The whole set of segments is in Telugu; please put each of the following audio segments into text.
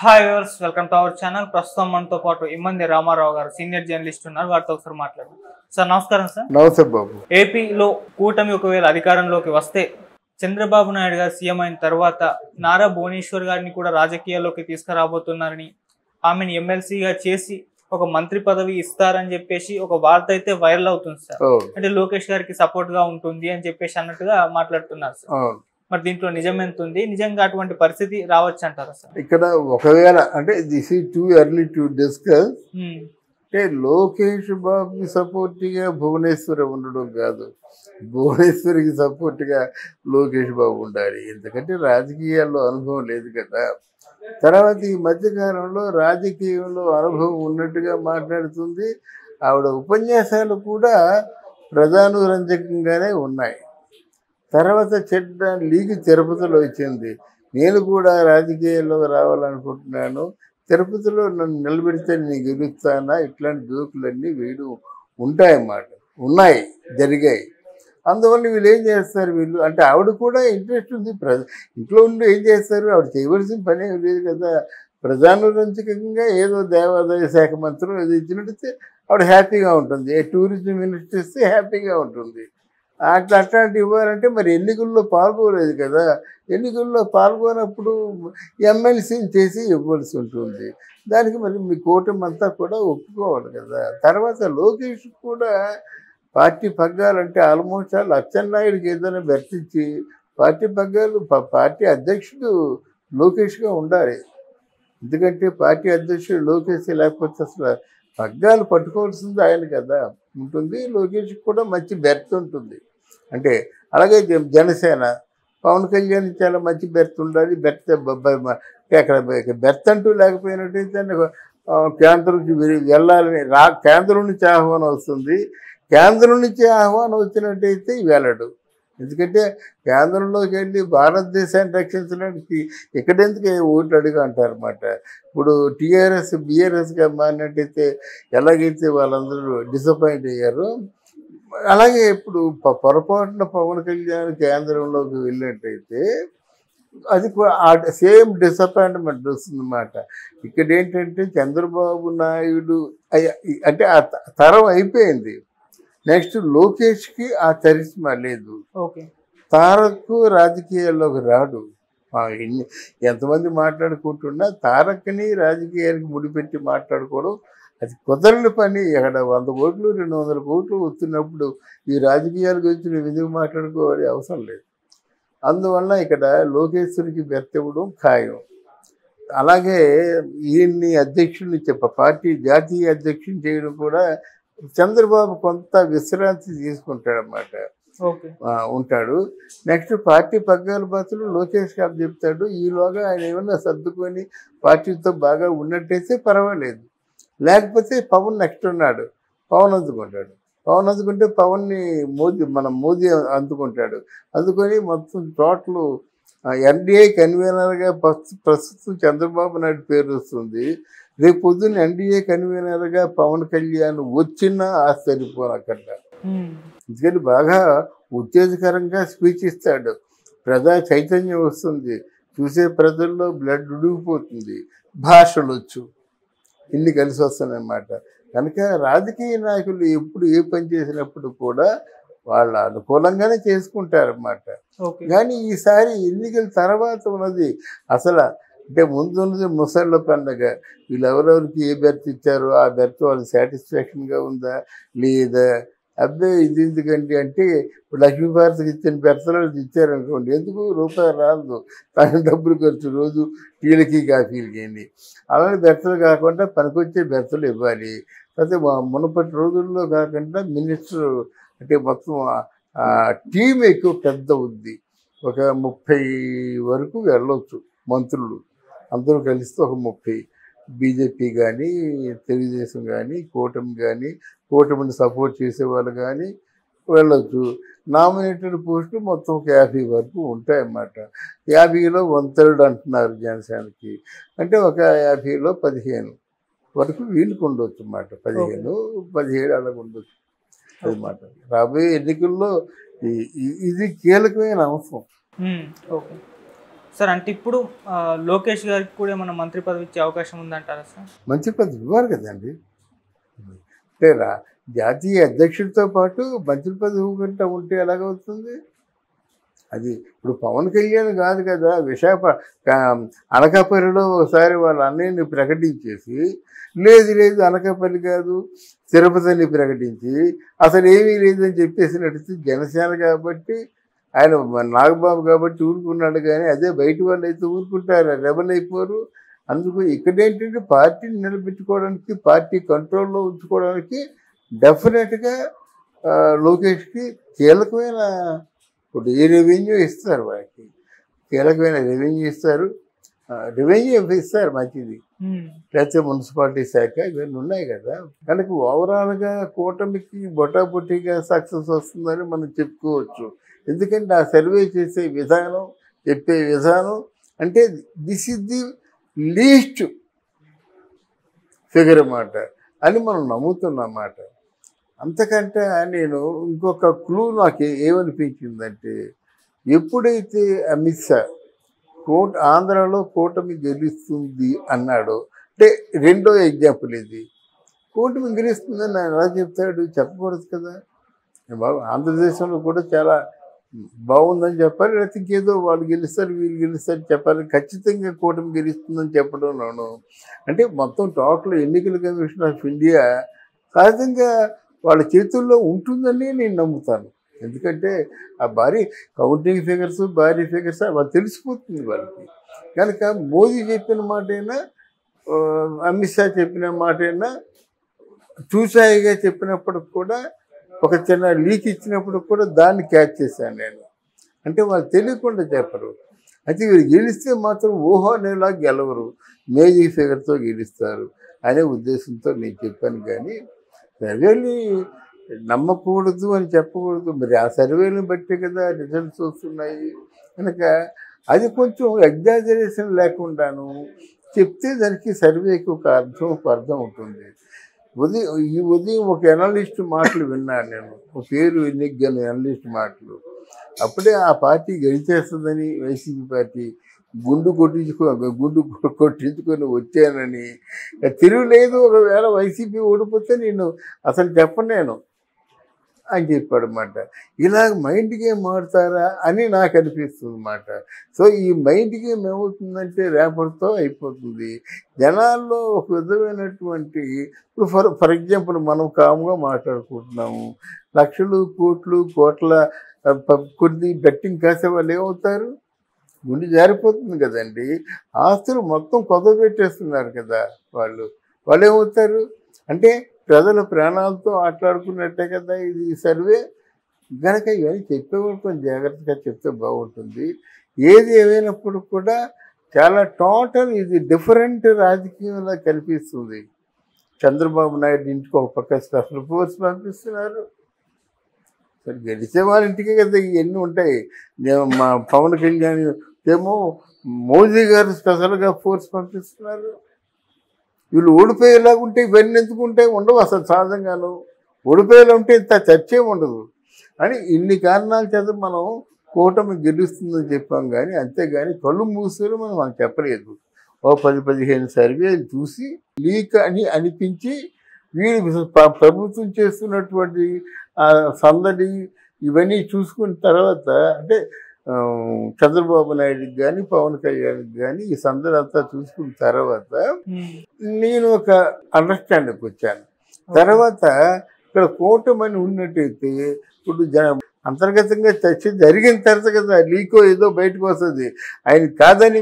Hi viewers, welcome to our channel. ప్రస్తుతం మనతో పాటు ఇమ్మంది రామారావు గారు సీనియర్ జర్నలిస్ట్ ఉన్నారు. వారితో ఒకసారి మాట్లాడదాం. సార్ నమస్కారం. సార్ నమస్తే బాబు. ఏపీలో కూటమి ఒకవేళ అధికారంలోకి వస్తే చంద్రబాబు నాయుడు గారు సీఎం అయిన తర్వాత నారా భువనేశ్వర్ గారిని కూడా రాజకీయాల్లోకి తీసుకురాబోతున్నారని, ఆమెను ఎమ్మెల్సీగా చేసి ఒక మంత్రి పదవి ఇస్తారని చెప్పేసి ఒక వార్త అయితే వైరల్ అవుతుంది సార్. అంటే లోకేష్ గారికి సపోర్ట్ గా ఉంటుంది అని చెప్పేసి అన్నట్టుగా మాట్లాడుతున్నారు సార్. మరి దీంట్లో నిజం ఎంత ఉంది? నిజంగా అటువంటి పరిస్థితి రావచ్చు అంటారా సార్? ఇక్కడ ఒకవేళ అంటే this is too early to discuss. అంటే లోకేష్ బాబుకి సపోర్ట్గా భువనేశ్వరి ఉండడం కాదు, భువనేశ్వరికి సపోర్ట్గా లోకేష్ బాబు ఉండాలి. ఎందుకంటే రాజకీయాల్లో అనుభవం లేదు కదా. తర్వాత ఈ మధ్యకాలంలో రాజకీయంలో అనుభవం ఉన్నట్టుగా మాట్లాడుతుంది. ఆవిడ ఉపన్యాసాలు కూడా ప్రధానరంజకంగానే ఉన్నాయి. తర్వాత చెడ్డ లీగ్ తిరుపతిలో వచ్చింది. నేను కూడా రాజకీయాల్లో రావాలనుకుంటున్నాను, తిరుపతిలో నన్ను నిలబెడితే నేను గెలుస్తానా, ఇట్లాంటి జోకులన్నీ వేయడం ఉంటాయన్నమాట. ఉన్నాయి, జరిగాయి. అందువల్ల వీళ్ళు ఏం చేస్తారు, వీళ్ళు అంటే ఆవిడ కూడా ఇంట్రెస్ట్ ఉంది. ఇంట్లో ఉండి ఏం చేస్తారు, ఆవిడ చేయవలసిన పని ఏం లేదు కదా. ప్రధానరంజకంగా ఏదో దేవాదాయ శాఖ మంత్రులు ఏదో ఇచ్చినట్టయితే ఆవిడ హ్యాపీగా ఉంటుంది. టూరిజం మినిస్టర్ ఇస్తే హ్యాపీగా ఉంటుంది. అట్లాంటి ఇవ్వాలంటే మరి ఎన్నికల్లో పాల్గొలేదు కదా. ఎన్నికల్లో పాల్గొనప్పుడు ఎమ్మెల్సీని చేసి ఇవ్వాల్సి ఉంటుంది. దానికి మరి మీ కూటమి అంతా కూడా ఒప్పుకోవాలి కదా. తర్వాత లోకేష్ కూడా పార్టీ పగ్గాలంటే ఆల్మోస్ట్ ఆల్ అచ్చెన్నాయుడికి ఏదైనా బెర్తిచ్చి పార్టీ పగ్గాలు పార్టీ అధ్యక్షుడు లోకేష్గా ఉండాలి. ఎందుకంటే పార్టీ అధ్యక్షుడు లోకేష్ లేకపోతే అసలు పగ్గాలు పట్టుకోవాల్సింది ఆయన కదా ఉంటుంది. లోకేష్ కూడా మంచి బెర్త్ ఉంటుంది. అంటే అలాగే జనసేన పవన్ కళ్యాణ్ చాలా మంచి బెర్త్ ఉండాలి. బెర్త్ అక్కడ బెర్త్ అంటూ లేకపోయినట్టయితే కేంద్రం నుంచి వెళ్ళాలని కేంద్రం నుంచి ఆహ్వానం వస్తుంది. కేంద్రం నుంచి ఆహ్వానం వచ్చినట్టయితే వెళ్ళడు. ఎందుకంటే కేంద్రంలోకి వెళ్ళి భారతదేశాన్ని రక్షించడానికి ఇక్కడెందుకు ఓట్లు అడుగు అంటారన్నమాట. ఇప్పుడు టీఆర్ఎస్ బీఆర్ఎస్గా మారినట్టయితే ఎలాగైతే వాళ్ళందరూ డిసప్పాయింట్ అయ్యారో, అలాగే ఇప్పుడు పొరపాటున పవన్ కళ్యాణ్ కేంద్రంలోకి వెళ్ళినట్టయితే అది సేమ్ డిసప్పాయింట్మెంట్ వస్తుందన్నమాట. ఇక్కడ ఏంటంటే చంద్రబాబు నాయుడు అంటే ఆ తరం అయిపోయింది. నెక్స్ట్ లోకేష్కి ఆ చరిష్మా లేదు. తారక్ రాజకీయాల్లోకి రాడు. ఎంతమంది మాట్లాడుకుంటున్నా తారక్ని రాజకీయానికి ముడిపెట్టి మాట్లాడుకోవడం అది కుదరని పని. అక్కడ 100 కోట్లు 200 కోట్లు వస్తున్నప్పుడు ఈ రాజకీయాల గురించి నువ్వు ఎందుకు మాట్లాడుకోవాలి, అవసరం లేదు. అందువల్ల ఇక్కడ లోకేశ్వరికి బెర్తివ్వడం ఖాయం. అలాగే ఈయన్ని అధ్యక్షుడిని పార్టీ జాతీయ అధ్యక్షుని చేయడం కూడా చంద్రబాబు కొంత విశ్రాంతి తీసుకుంటాడన్నమాట, ఉంటాడు. నెక్స్ట్ పార్టీ పగ్గాల బాతులు లోకేష్ గారు చెప్తాడు. ఈలోగా ఆయన ఏమన్నా సర్దుకొని పార్టీతో బాగా ఉన్నట్టయితే పర్వాలేదు. లేకపోతే పవన్ నెక్స్ట్ ఉన్నాడు, పవన్ అందుకుంటాడు. పవన్ అందుకుంటే పవన్ని మోదీ అందుకుంటాడు. అందుకొని మొత్తం టోటల్ ఎన్డీఏ కన్వీనర్గా ప్రస్తుతం చంద్రబాబు నాయుడు పేరు వస్తుంది. రేపు పొద్దున్న ఎన్డీఏ కన్వీనర్గా పవన్ కళ్యాణ్ వచ్చినా ఆశ్చర్యపోనక్కర్లా. ఎందుకంటే బాగా ఉత్తేజకరంగా స్పీచ్ ఇస్తాడు. ప్రజా చైతన్యం వస్తుంది, చూసే ప్రజల్లో బ్లడ్ ఉడిగిపోతుంది, భాషలు వచ్చు, ఇన్ని కలిసి వస్తాయన్నమాట. కనుక రాజకీయ నాయకులు ఎప్పుడు ఏ పని చేసినప్పుడు కూడా వాళ్ళ అనుకూలంగానే చేసుకుంటారన్నమాట. కానీ ఈసారి ఎన్నికల తర్వాత ఉన్నది అసలు అంటే ముందున్నది ముసళ్ళ పండగ. వీళ్ళు ఎవరెవరికి ఏ బెర్త్ ఇచ్చారో ఆ బెర్త్ వాళ్ళకి సాటిస్ఫాక్షన్గా ఉందా లేదా, అబ్బాయి ఇది ఎందుకంటే అంటే ఇప్పుడు లక్ష్మీభారతికి ఇచ్చిన బెర్తలు ఇచ్చారనుకోండి, ఎందుకు రూపాయి రాదు, తన డబ్బులు ఖర్చు రోజు టీలకి కాఫీలకి అండి. అలానే బెర్తలు కాకుండా పనికొచ్చే బెర్తలు ఇవ్వాలి. అయితే మునుపటి రోజుల్లో కాకుండా మినిస్టర్ అంటే మొత్తం టీం ఎక్కువ పెద్ద ఉంది. ఒక 30 వరకు వెళ్ళవచ్చు మంత్రులు అందరూ కలిస్తే. ఒక 30 బీజేపీ కానీ తెలుగుదేశం కానీ కూటమి కానీ కూటమిని సపోర్ట్ చేసేవాళ్ళు కానీ వెళ్ళొచ్చు. నామినేటెడ్ పోస్టులు మొత్తం ఒక 50 వరకు ఉంటాయన్నమాట. 50లో 1/3 అంటున్నారు జనసేనకి. అంటే ఒక 50లో 15 వరకు వీళ్ళకి ఉండొచ్చు అన్నమాట. 15, 17 అలాగ ఉండొచ్చు అన్నమాట. రాబోయే ఎన్నికల్లో ఇది కీలకమైన అంశం. సార్ అంటే ఇప్పుడు లోకేష్ గారికి కూడా ఏమైనా మంత్రి పదవి ఇచ్చే అవకాశం ఉందంటారా సార్? మంచి పదవి ఇవ్వాలి కదండి. అంటే జాతీయ అధ్యక్షుడితో పాటు మంత్రి పదవి ఇవ్వకుండా ఉంటే ఎలాగవుతుంది? అది ఇప్పుడు పవన్ కళ్యాణ్ కాదు కదా, అనకాపల్లిలో ఒకసారి వాళ్ళ అన్నయ్యని ప్రకటించేసి, లేదు అనకాపల్లి కాదు తిరుపతిని ప్రకటించి అసలు ఏమీ లేదని చెప్పేసినట్టు జనసేన కాబట్టి ఆయన నాగబాబు కాబట్టి ఊరుకున్నాడు. కానీ అదే బయట వాళ్ళు అయితే ఊరుకుంటారు, రెబల్ అయిపోరు. అందుకు ఇక్కడేంటంటే పార్టీని నిలబెట్టుకోవడానికి, పార్టీ కంట్రోల్లో ఉంచుకోవడానికి డెఫినెట్గా లోకేష్కి కీలకమైన ఇప్పుడు ఈ రెవెన్యూ ఇస్తారు, వారికి కీలకమైన రెవెన్యూ ఇస్తారు, మంచిది. లేకపోతే మున్సిపాలిటీ శాఖ ఇవన్నీ ఉన్నాయి కదా. కనుక ఓవరాల్గా కూటమికి బొటాబొట్టిగా సక్సెస్ వస్తుందని మనం చెప్పుకోవచ్చు. ఎందుకంటే ఆ సర్వే చేసే విధానం, చెప్పే విధానం అంటే this is the least figure అన్నమాట అని మనం నమ్ముతున్నమాట. అంతకంటే నేను ఇంకొక క్లూ నాకు ఏమనిపించిందంటే, ఎప్పుడైతే అమిత్ షా ఆంధ్రాలో కూటమి గెలుస్తుంది అన్నాడో, అంటే రెండో ఎగ్జాంపుల్ ఇది, కూటమి గెలుస్తుందని ఆయన ఎలా చెప్తాడు? చెప్పకూడదు కదా. ఆంధ్రదేశంలో కూడా చాలా బాగుందని చెప్పాలి, లేకపోతే ఇంకేదో వాళ్ళు గెలుస్తారు వీళ్ళు గెలుస్తారు చెప్పాలి. ఖచ్చితంగా కూటమి గెలుస్తుందని చెప్పడంలోను అంటే మొత్తం టోటల్ ఎన్నికల కమిషన్ ఆఫ్ ఇండియా సహజంగా వాళ్ళ చేతుల్లో ఉంటుందని నేను నమ్ముతాను. ఎందుకంటే ఆ కౌంటింగ్ ఫిగర్స్, భారీ ఫిగర్స్ వాళ్ళు తెలిసిపోతుంది వాళ్ళకి. కనుక మోదీ చెప్పిన మాటైనా, అమిత్ షా చెప్పిన మాటైనా, చూసాయిగా చెప్పినప్పుడు కూడా, ఒక చిన్న లీక్ ఇచ్చినప్పుడు కూడా దాన్ని క్యాచ్ చేశాను నేను. అంటే వాళ్ళు తెలియకుండా చెప్పరు. అయితే వీరు గెలిస్తే మాత్రం ఊహనేలా గెలవరు, మేజీ ఫిగర్తో గెలుస్తారు అనే ఉద్దేశంతో నేను చెప్పాను. కానీ సర్వేని నమ్మకూడదు అని చెప్పకూడదు. మరి ఆ సర్వేలను బట్టి కదా రిజల్ట్స్ వస్తున్నాయి. కనుక అది కొంచెం ఎగ్జాజరేషన్ లేకుండాను చెప్తే దానికి సర్వేకి ఒక అర్థం ఉంటుంది. ఈ ఉదయం ఒక ఎనలిస్ట్ మాటలు విన్నాను నేను, ఒక పేరు ఎన్నికగల ఎనలిస్ట్ మాటలు. అప్పుడే ఆ పార్టీ గెలిచేస్తుందని వైసీపీ పార్టీ గుండు కొట్టించుకొని వచ్చానని, తిరుగులేదు ఒకవేళ వైసీపీ ఓడిపోతే నేను అసలు చెప్పను అని చెప్పాడు అన్నమాట. ఇలా మైండ్ గేమ్ ఆడతారా అని నాకు అనిపిస్తుంది అన్నమాట. సో ఈ మైండ్ గేమ్ ఏమవుతుందంటే రేపటితో అయిపోతుంది. జనాల్లో ఒక విధమైనటువంటి, ఇప్పుడు ఫర్ ఎగ్జాంపుల్ మనం కామ్గా మాట్లాడుకుంటున్నాము, లక్షలు కోట్ల కొన్ని బెట్టింగ్ కాసే వాళ్ళు ఏమవుతారు? గుండె జారిపోతుంది కదండి. ఆస్తులు మొత్తం కొదవబెట్టేస్తున్నారు కదా వాళ్ళు ఏమవుతారు అంటే ప్రజల ప్రాణాలతో ఆటలాడుకున్నట్టే కదా ఇది సర్వే. కనుక ఇవన్నీ చెప్పేవాళ్ళు కొంచెం జాగ్రత్తగా చెప్తే బాగుంటుంది. ఏది ఏమైనప్పుడు కూడా చాలా టోటల్ ఇది డిఫరెంట్ రాజకీయంలో కనిపిస్తుంది. చంద్రబాబు నాయుడు ఇంటికి ఒక పక్క స్పెషల్ ఫోర్స్ పంపిస్తున్నారు. సరే గెలిచే వాళ్ళ ఇంటికే కదా ఇవన్నీ ఉంటాయి. మా పవన్ కళ్యాణ్ ఏమో మోదీ గారు స్పెషల్గా ఫోర్స్ పంపిస్తున్నారు. వీళ్ళు ఓడిపోయేలాగా ఉంటే ఇవన్నీ ఎందుకు ఉంటాయి? ఉండవు అసలు. సహజంగాను ఓడిపోయేలా ఉంటే ఇంత చర్చే ఉండదు అని ఇన్ని కారణాల చేత మనం కూటమి గెలుస్తుందని చెప్పాం. కానీ అంతేగాని కళ్ళు మూసుకొని మనం చెప్పలేదు. ఓ 10-15 సర్వేలు చూసి లీక్ అని అనిపించి వీళ్ళు ప్రభుత్వం చేస్తున్నటువంటి సందడి ఇవన్నీ చూసుకున్న తర్వాత, అంటే చంద్రబాబు నాయుడుకి కానీ పవన్ కళ్యాణ్కి కానీ ఈ సందడి అంతా చూసుకున్న తర్వాత నేను ఒక అండర్స్టాండింగ్కి వచ్చాను. తర్వాత ఇక్కడ కూటమని ఉన్నట్టయితే ఇప్పుడు అంతర్గతంగా చర్చ జరిగిన తర్వాత కదా లీకో ఏదో బయటకు వస్తుంది. ఆయన కాదని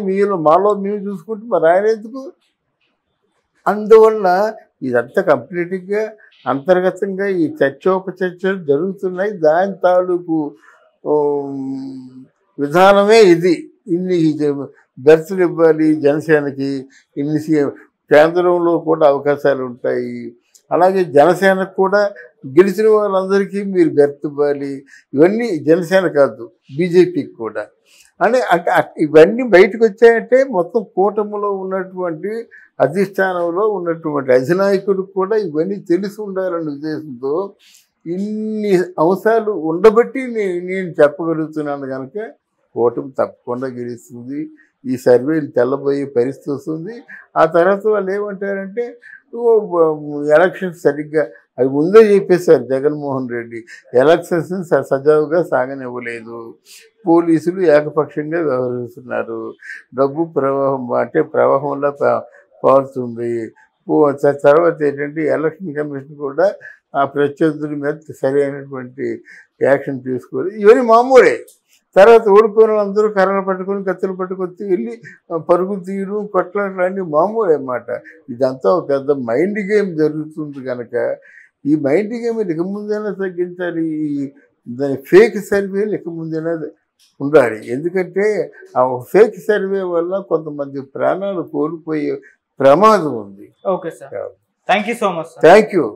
మాలో మేము చూసుకుంటే మరి ఆయన ఎందుకు? అందువల్ల ఇదంతా కంప్లీట్గా అంతర్గతంగా ఈ చర్చోపచర్చలు జరుగుతున్నాయి. దాని తాలూకు విధానమే ఇది. ఇన్ని బెర్తులు ఇవ్వాలి జనసేనకి, ఇన్ని కేంద్రంలో కూడా అవకాశాలు ఉంటాయి. అలాగే జనసేనకు కూడా గెలిచిన వాళ్ళందరికీ మీరు బెర్త్ ఇవ్వాలి. ఇవన్నీ జనసేన కాదు, బీజేపీకి కూడా అంటే ఇవన్నీ బయటకు వచ్చాయంటే మొత్తం కూటమిలో ఉన్నటువంటి అధిష్టానంలో ఉన్నటువంటి అధినాయకుడికి కూడా ఇవన్నీ తెలిసి ఉండాలనే ఉద్దేశంతో ఇన్ని అంశాలు ఉండబట్టి నేను చెప్పగలుగుతున్నాను. కనుక కూటమి తప్పకుండా గెలుస్తుంది. ఈ సర్వేలు తెల్లబోయే పరిస్థితి వస్తుంది. ఆ తర్వాత వాళ్ళు ఏమంటారంటే ఎలక్షన్ సరిగ్గా అవి ముందే చెప్పేశారు జగన్మోహన్ రెడ్డి, ఎలక్షన్స్ని సజావుగా సాగనివ్వలేదు, పోలీసులు ఏకపక్షంగా వ్యవహరిస్తున్నారు, డబ్బు ప్రవాహంలో పారుతుంది. తర్వాత ఏంటంటే ఎలక్షన్ కమిషన్ కూడా ఆ ప్రత్యర్థుల మీద సరైనటువంటి యాక్షన్ తీసుకోవాలి. ఇవన్నీ మామూలే. తర్వాత ఓడిపోయిన వాళ్ళందరూ కర్రలు పట్టుకొని కత్తులు పట్టుకొని వెళ్ళి పరుగు తీయడం కొట్లాటలు అన్నీ మామూలే అన్నమాట. ఇదంతా ఒక పెద్ద మైండ్ గేమ్ జరుగుతుంది కనుక ఈ మైండ్ గేమ్ ఇక ముందైనా తగ్గించాలి. దాని ఫేక్ సర్వేలు ఇక ముందైనా ఉండాలి. ఎందుకంటే ఆ ఫేక్ సర్వే వల్ల కొంతమంది ప్రాణాలు కోల్పోయే ప్రమాదం ఉంది. Okay sir, thank you so much. Thank you.